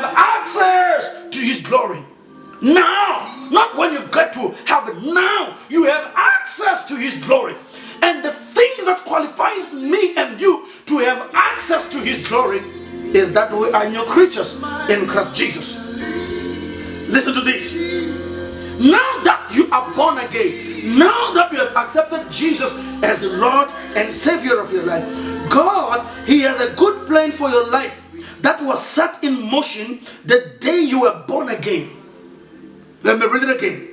have access to his glory. Now, not when you get to heaven. Now you have access to his glory. And the things that qualifies me and you to have access to his glory is that we are new creatures in Christ Jesus. Listen to this. Now that you are born again, now that you have accepted Jesus as the Lord and Savior of your life, God, he has a good plan for your life that was set in motion the day you were born again. Let me read it again.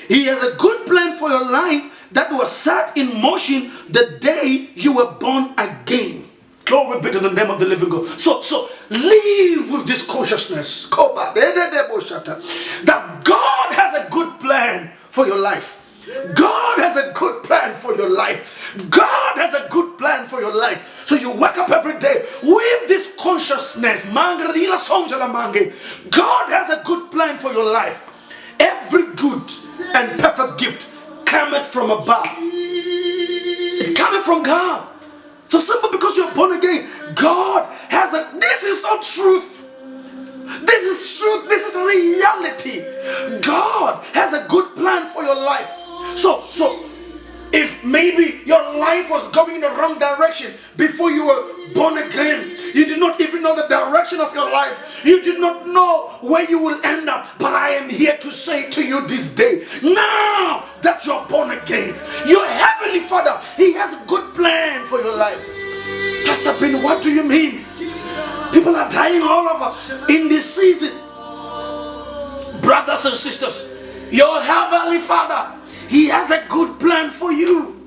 He has a good plan for your life that was set in motion the day you were born again. Glory be to the name of the living God. So live with this consciousness that God has a good plan for your life. God has a good plan for your life. God has a good plan for your life. So you wake up every day with this consciousness. God has a good plan for your life. Every good and perfect gift cometh from above. It cometh from God. So simple, because you're born again. God has this is so truth. This is truth. This is reality. God has a good plan for your life. So if maybe your life was going in the wrong direction before you were born again, you did not even know the direction of your life, you did not know where you will end up, but I am here to say to you this day, now that you're born again, your heavenly Father, he has a good plan for your life. Pastor Ben, what do you mean? People are dying all over in this season. Brothers and sisters, your heavenly Father, he has a good plan for you.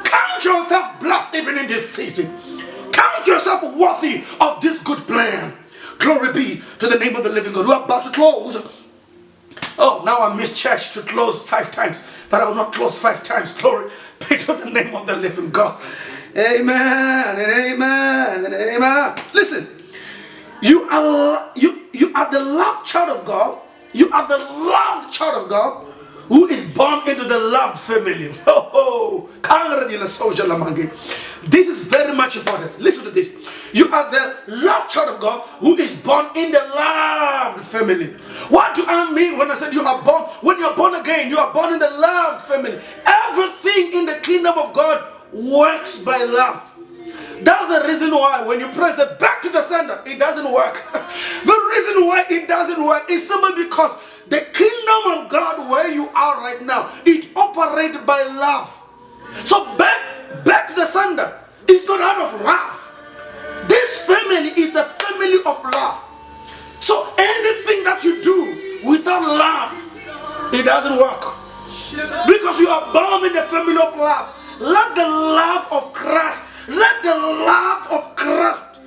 Count yourself blessed even in this season. Count yourself worthy of this good plan. Glory be to the name of the living God. We're about to close. Oh, now I miss church to close 5 times, but I will not close 5 times. Glory be to the name of the living God. Amen and amen and amen. Listen, you are the loved child of God. You are the loved child of God who is born into the loved family. This is very much important. Listen to this. You are the loved child of God who is born in the loved family. What do I mean when I said you are born? When you are born again, you are born in the loved family. Everything in the kingdom of God works by love. That's the reason why when you press it back to the sender, it doesn't work. The reason why it doesn't work is simply because the kingdom of God where you are right now, it operates by love. So back to the sender, it's not out of love. This family is a family of love. So anything that you do without love, it doesn't work. Because you are born in the family of love. Let the love of Christ, let the love of Christ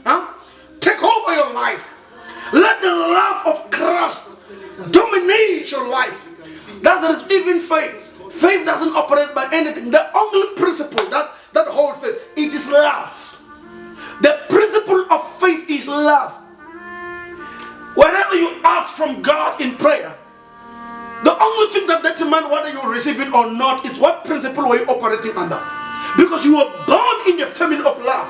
take over your life. Let the love of Christ dominate your life. That's even faith. Faith doesn't operate by anything. The only principle that holds faith, it is love. The principle of faith is love. Whatever you ask from God in prayer, the only thing that determines whether you receive it or not is what principle are you operating under. Because you are born in the family of love.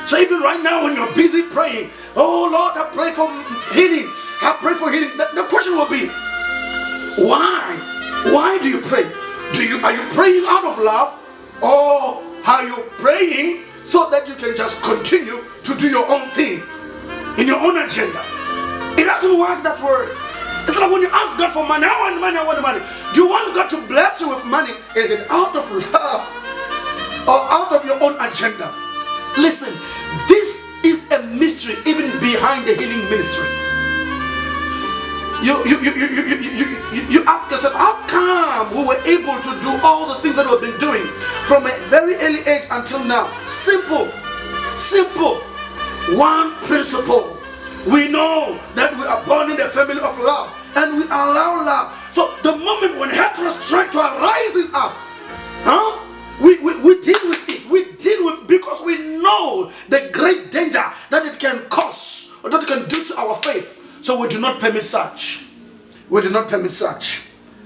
So even right now when you're busy praying, oh Lord, I pray for healing. I pray for healing. The question will be, why? Why do you pray? Are you praying out of love, or are you praying so that you can just continue to do your own thing in your own agenda? It doesn't work that way. It's like when you ask God for money, I want money, I want money. Do you want God to bless you with money? Is it out of love or out of your own agenda? Listen, this is a mystery even behind the healing ministry. You ask yourself, how come we were able to do all the things that we've been doing from a very early age until now? Simple. One principle. We know that we are born in the family of love, and we allow love. So the moment when hatred tries to arise in us, we deal with it. We deal with, because we know the great danger that it can cause or that it can do to our faith. So we do not permit such. We do not permit such.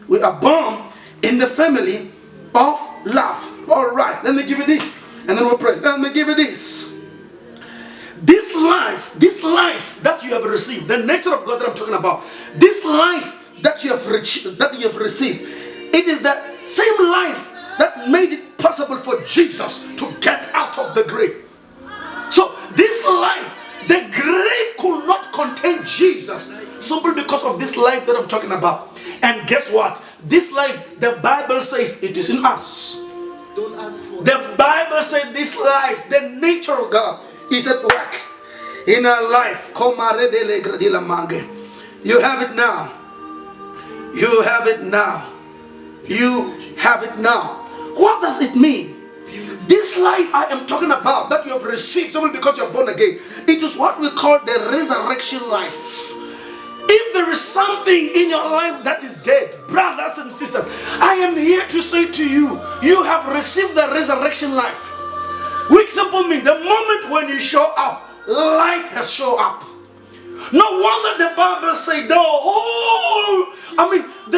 We are born in the family of love. All right, let me give you this, and then we'll pray. Let me give you this. This life that you have received, the nature of God that I'm talking about, this life that you have received, it is the same life that made it possible for Jesus to get out of the grave. So this life, the grave could not contain Jesus, simply because of this life that I'm talking about. And guess what? This life, the Bible says it is in us. Don't ask for The Bible says this life, the nature of God, is at work in our life. You have it now. You have it now. You have it now. What does it mean? This life I am talking about that you have received simply because you are born again, it is what we call the resurrection life. If there is something in your life that is dead, brothers and sisters, I am here to say to you, you have received the resurrection life. Which simply means the moment when you show up, life has shown up. No wonder the Bible says the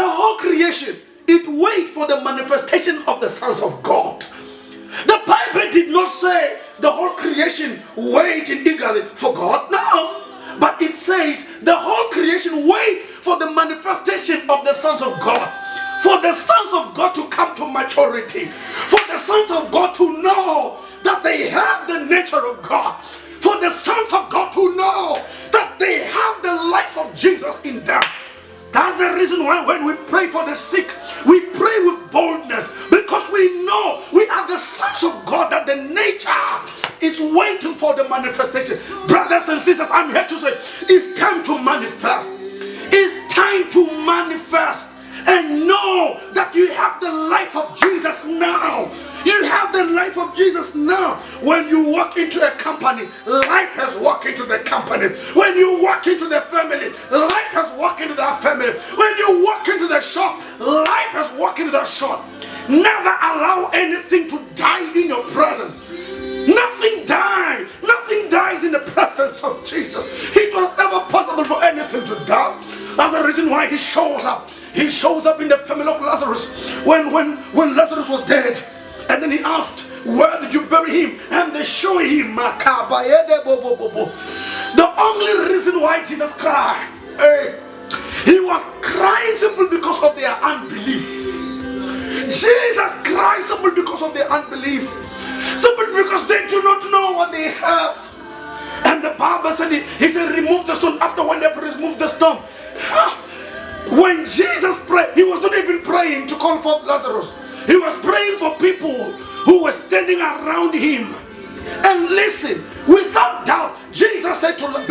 whole creation, it waits for the manifestation of the sons of God. The Bible did not say the whole creation waiting eagerly for God. No. But it says the whole creation wait for the manifestation of the sons of God. For the sons of God to come to maturity. For the sons of God to know that they have the nature of God. For the sons of God to know that they have the life of Jesus in them. That's the reason why when we pray for the sick, we pray with boldness, because we know we are the sons of God, that the nature is waiting for the manifestation. Brothers and sisters, I'm here to say it's time to manifest. It's time to manifest and know that you have the life of Jesus now. You have the life of Jesus now. When you walk into a company, life has walked into the company. When you walk into the family, life has walked into that family. When you walk into the shop, life has walked into that shop. Never allow anything to die in your presence. Nothing dies. Nothing dies in the presence of Jesus. It was never possible for anything to die. That's the reason why he shows up. He shows up in the family of Lazarus when Lazarus was dead. And then he asked, where did you bury him? And they show him. The only reason why Jesus cried, he was crying simply because of their unbelief. Jesus cried simply because of their unbelief. Simply because they do not know what they have. And the Bible said, he said, remove the stone. After when they removed the stone, when Jesus prayed, he was not even praying to call forth Lazarus. He was praying for people who were standing around him. And listen, without doubt, Jesus said to them,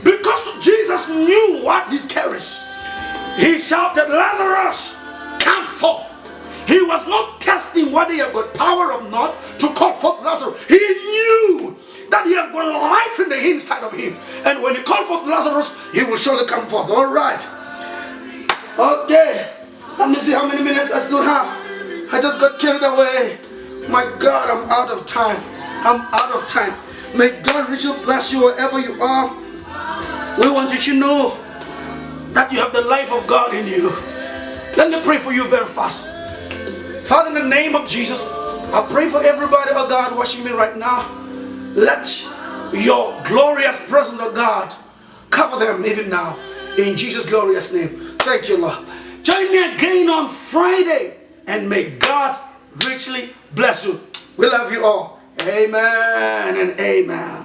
because Jesus knew what he carries, he shouted, Lazarus, come forth. He was not testing whether he had got power or not to call forth Lazarus. He knew that he had got life in the inside of him. And when he called forth Lazarus, he will surely come forth. All right. Okay. Let me see how many minutes I still have. I just got carried away. My God, I'm out of time. I'm out of time. May God richly bless you wherever you are. We want you to know that you have the life of God in you. Let me pray for you very fast. Father, in the name of Jesus, I pray for everybody, oh God, watching me right now. Let your glorious presence, oh God, cover them even now. In Jesus' glorious name. Thank you, Lord. Join me again on Friday, and may God richly bless you. We love you all. Amen and amen.